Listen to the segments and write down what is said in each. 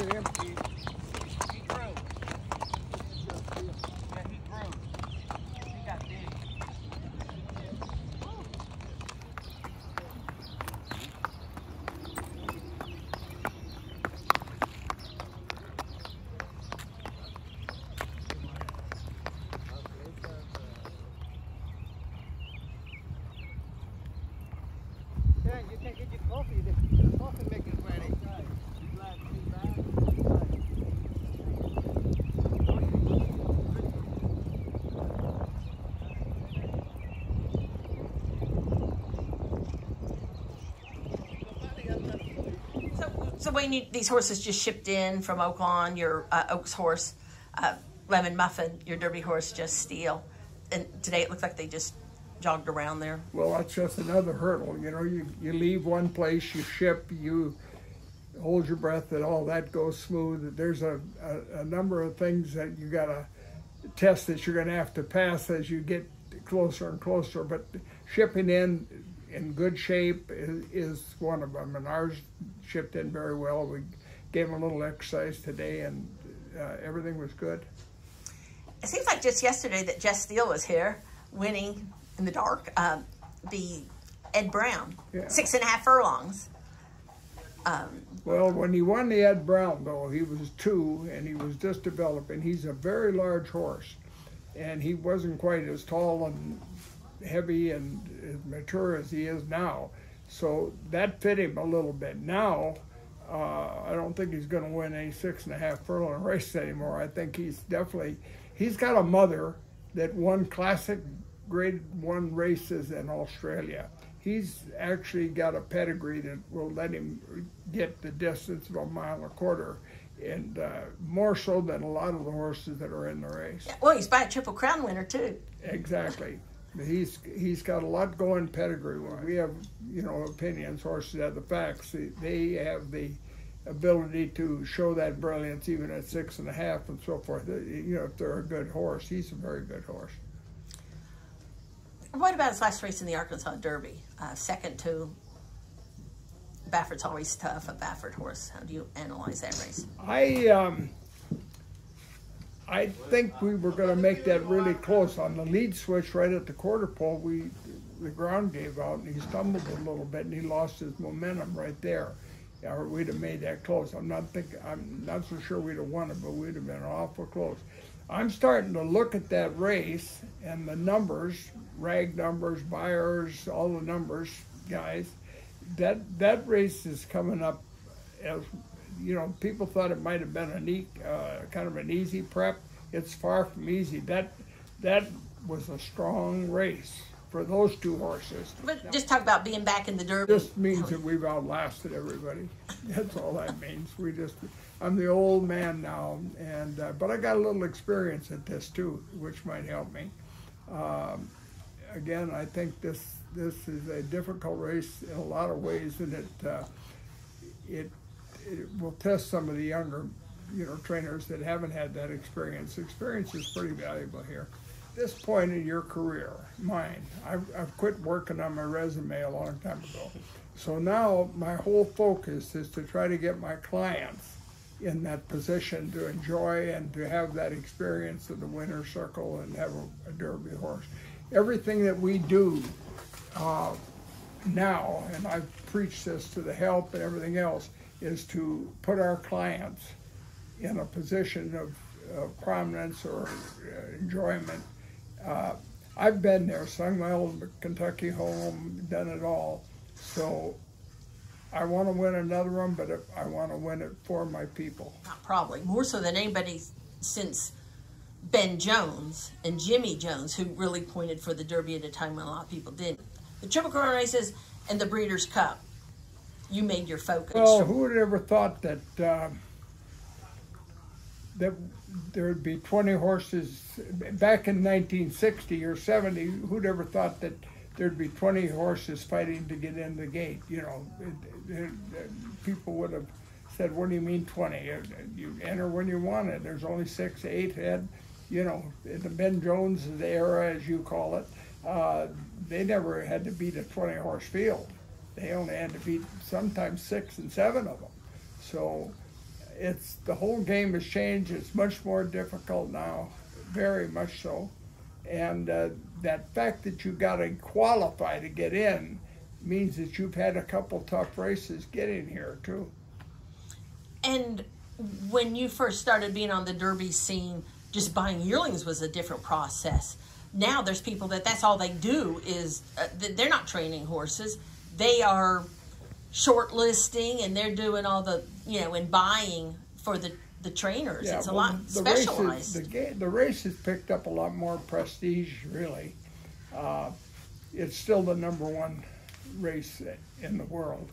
very empty. He grew. Yeah, he grew. He got big. Yeah, you can get your coffee. The coffee maker's ready. So Wayne, these horses just shipped in from Oaklawn, your Oaks horse, Lemon Muffin, your Derby horse, Just Steel. And today it looked like they just jogged around there. Well, that's just another hurdle. You know, you leave one place, you ship, you hold your breath, and all that goes smooth. There's a number of things that you got to test that you're going to have to pass as you get closer and closer. But shipping in good shape is one of them, and ours shipped in very well. We gave them a little exercise today, and everything was good. It seems like just yesterday that Just Steel was here, winning in the dark, the Ed Brown, Yeah. 6.5 furlongs. Well, when he won the Ed Brown, though, he was 2, and he was just developing. He's a very large horse, and he wasn't quite as tall and heavy and as mature as he is now. So that fit him a little bit. Now, I don't think he's going to win a 6.5 furlong race anymore. I think he's got a mother that won classic grade 1 races in Australia. He's actually got a pedigree that will let him get the distance of 1.25 miles, and more so than a lot of the horses that are in the race. Yeah, well, he's by a Triple Crown winner too. Exactly. He's got a lot going pedigree-wise. We have, opinions. Horses have the facts. They have the ability to show that brilliance even at 6.5 and so forth. If they're a good horse, he's a very good horse. What about his last race in the Arkansas Derby? Second to Baffert's always tough, a Baffert horse. How do you analyze that race? I think we were going to make that really close. On the lead switch right at the quarter pole, the ground gave out, and he stumbled a little bit, and he lost his momentum right there. Or we'd have made that close. I'm not so sure we'd have won it, but we'd have been awful close. I'm starting to look at that race and the numbers, rag numbers, buyers, all the numbers, guys. That race is coming up as, people thought it might have been kind of an easy prep. It's far from easy. That was a strong race for those 2 horses. But just talk about being back in the Derby. Just means that we've outlasted everybody. That's all that means. I'm the old man now, but I got a little experience at this too, which might help me. Again, I think this is a difficult race in a lot of ways, and it will test some of the younger, trainers that haven't had that experience. Experience is pretty valuable here. This point in your career, mine, I've quit working on my resume a long time ago. So now my whole focus is to try to get my clients in that position to enjoy and to have that experience of the winner's circle and have a Derby horse. Everything that we do now, and I've preached this to the help and everything else, is to put our clients in a position of prominence or enjoyment. I've been there, sung my old Kentucky home, done it all. So I want to win another one, but I want to win it for my people. Probably more so than anybody since Ben Jones and Jimmy Jones, who really pointed for the Derby at a time when a lot of people didn't. The Triple Crown races and the Breeders' Cup, you made your focus. Well, who would have ever thought that that there'd be 20 horses back in 1960 or 70? Who'd ever thought that there'd be 20 horses fighting to get in the gate? People would have said, "What do you mean 20? You enter when you want it. There's only 6, 8 head." In the Ben Jones era, as you call it, they never had to beat a 20-horse field. They only had to beat sometimes 6 and 7 of them. So it's the whole game has changed. It's much more difficult now, very much so. And that fact that you got to qualify to get in means that you've had a couple tough races getting here too. And when you first started being on the Derby scene, just buying yearlings was a different process. Now there's people that's all they do is, they're not training horses. They are shortlisting and they're doing all the, and buying for the trainers. Yeah, it's a lot specialized. The race has picked up a lot more prestige, really. It's still the #1 race in the world.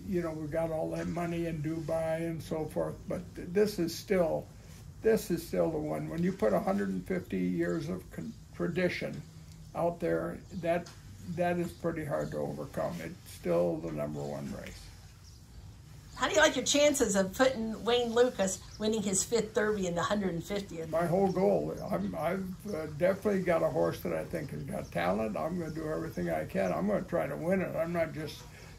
We've got all that money in Dubai and so forth, but this is still the one. When you put 150 years of tradition out there, that is pretty hard to overcome. It's still the #1 race. How do you like your chances of putting Wayne Lukas winning his 5th Derby in the 150th? My whole goal, I've definitely got a horse that I think has got talent. I'm going to do everything I can. I'm going to try to win it. I'm not just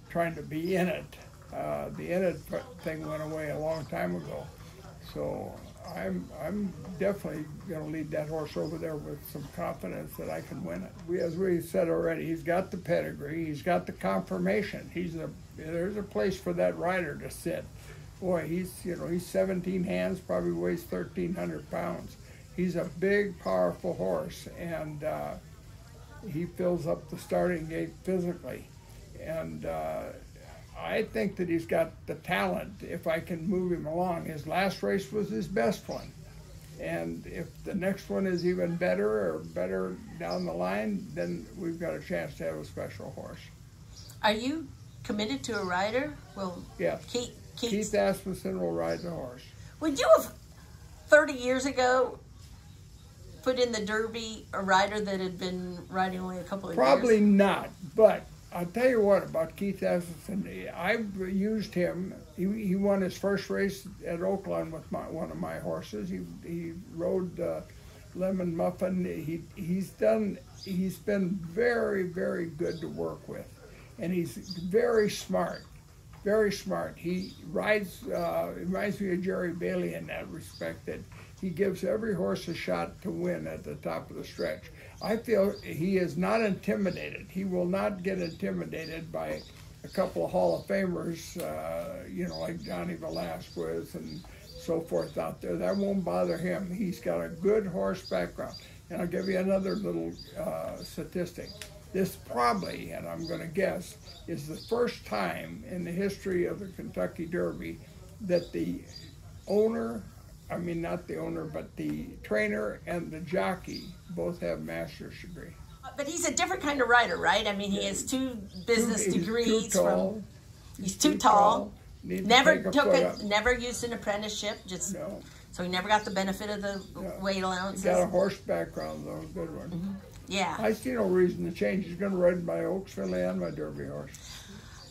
trying to be in it. The in it thing went away a long time ago. So I'm definitely going to lead that horse over there with some confidence that I can win it. As we said already, he's got the pedigree, he's got the conformation. There's a place for that rider to sit. Boy, he's 17 hands, probably weighs 1,300 pounds. He's a big, powerful horse, and he fills up the starting gate physically. And I think that he's got the talent if I can move him along. His last race was his best one. And if the next one is even better or better down the line, then we've got a chance to have a special horse. Are you committed to a rider? Well, yeah. Keith Asmussen will ride the horse. Would you have 30 years ago put in the Derby a rider that had been riding only a couple of years? Probably not, but I'll tell you what about Keith Asmussen. I've used him. He won his first race at Oaklawn with one of my horses. He rode Lemon Muffin. He's been very, very good to work with, and he's very smart. Very smart. He rides. Reminds me of Jerry Bailey in that respect. That he gives every horse a shot to win at the top of the stretch. I feel he is not intimidated. He will not get intimidated by a couple of Hall of Famers, like Johnny Velasquez and so forth out there. That won't bother him. He's got a good horse background. And I'll give you another little statistic. This probably, and I'm going to guess, is the first time in the history of the Kentucky Derby that the owner, not the owner, but the trainer and the jockey both have master's degree. But he's a different kind of rider, right? He has 2 business degrees. He's too tall. He's too tall. Never used an apprenticeship. No. So he never got the benefit of the weight allowances. He got a horse background, though, a good one. Mm-hmm. Yeah. I see no reason to change. He's going to ride my Oaks filly and my Derby horse.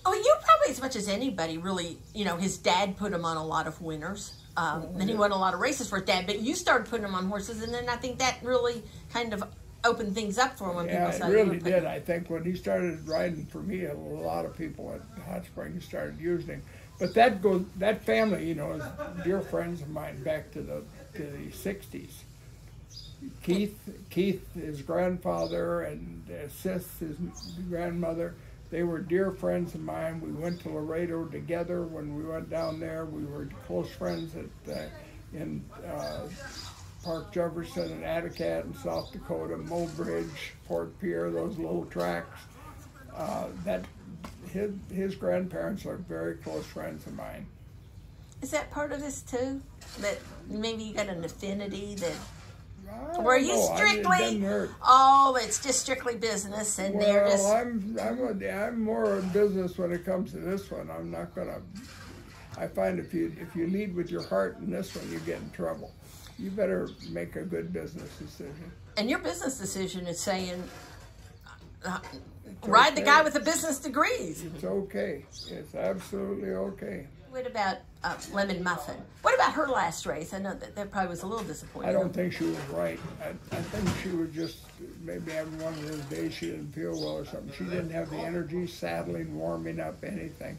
Oh, you probably as much as anybody really, his dad put him on a lot of winners. Then he won a lot of races for his dad, but you started putting him on horses, and then I think that really kind of opened things up for him when people saw it really did. I think when he started riding for me, a lot of people at Hot Springs started using him. But that family, is dear friends of mine back to the 60s. Keith, his grandfather, and Sis, his grandmother, they were dear friends of mine. We went to Laredo together when we went down there. We were close friends in Park Jefferson and Atticat in South Dakota, Mobridge, Fort Pierre, those little tracks. His grandparents are very close friends of mine. Is that part of this too? That maybe you got an affinity that... Were you strictly? It's just strictly business, and they're just. I'm more in business when it comes to this one. I'm not gonna. I find if you lead with your heart in this one, you get in trouble. You better make a good business decision. And your business decision is saying, ride the guy with the business degrees. It's okay. It's absolutely okay. What about Lemon Muffin? What about her last race? I know that probably was a little disappointing. I don't think she was right. I think she was just maybe having one of those days she didn't feel well or something. She didn't have the energy, saddling, warming up, anything.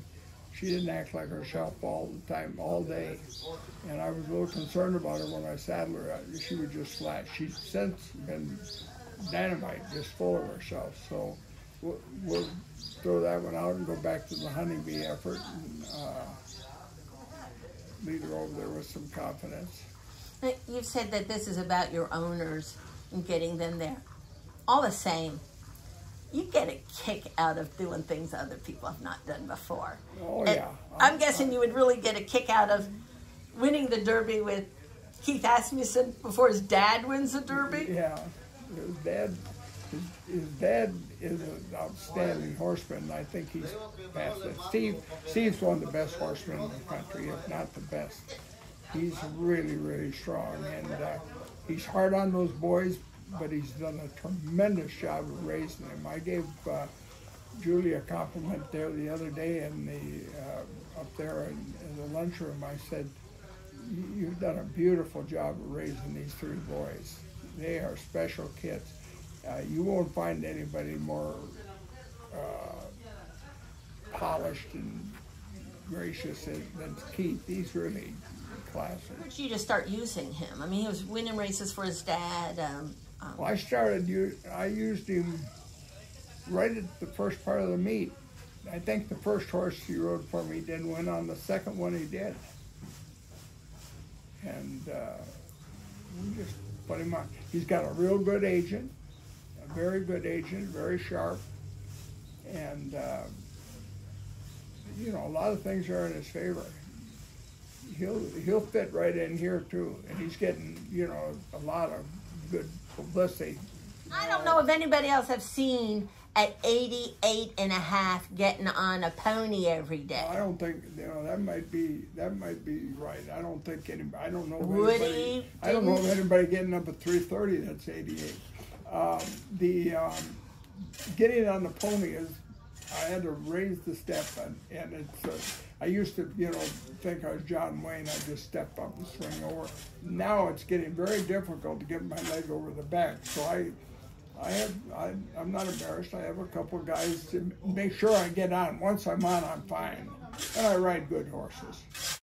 she didn't act like herself all the time, all day. And I was a little concerned about her when I saddled her. She was just flat. She's since been dynamite, just full of herself. So we'll throw that one out and go back to the Honeybee effort and lead her over there with some confidence. You've said that this is about your owners and getting them there. All the same, you get a kick out of doing things other people have not done before. Oh, and yeah. I'm guessing you would really get a kick out of winning the Derby with Keith Asmussen before his dad wins the Derby. Yeah, his dad is an outstanding horseman, and I think he's past it. Steve's one of the best horsemen in the country, if not the best. He's really, really strong, and he's hard on those boys, but he's done a tremendous job of raising them. I gave Julie a compliment there the other day up there in the lunchroom. I said, "You've done a beautiful job of raising these three boys. They are special kids. You won't find anybody more polished and gracious than Keith. He's really classic." Why don't you just start using him? I mean, he was winning races for his dad. Well, I used him right at the first part of the meet. I think the first horse he rode for me didn't win. On the second one he did. And we just put him on. He's got a real good agent, a very good agent, very sharp. And, you know, a lot of things are in his favor. He'll fit right in here too. And he's getting, you know, a lot of good publicity. I don't know if anybody else have seen at 88 and a half getting on a pony every day. I don't think, you know, that might be right. I don't think anybody, I don't know of Woody anybody, I don't know of anybody getting up at 3:30 that's 88. Getting on the pony is, I had to raise the step, and it's, I used to, you know, think I was John Wayne. I'd just step up and swing over. Now it's getting very difficult to get my leg over the back. So I'm not embarrassed. I have a couple of guys to make sure I get on. Once I'm on, I'm fine. And I ride good horses.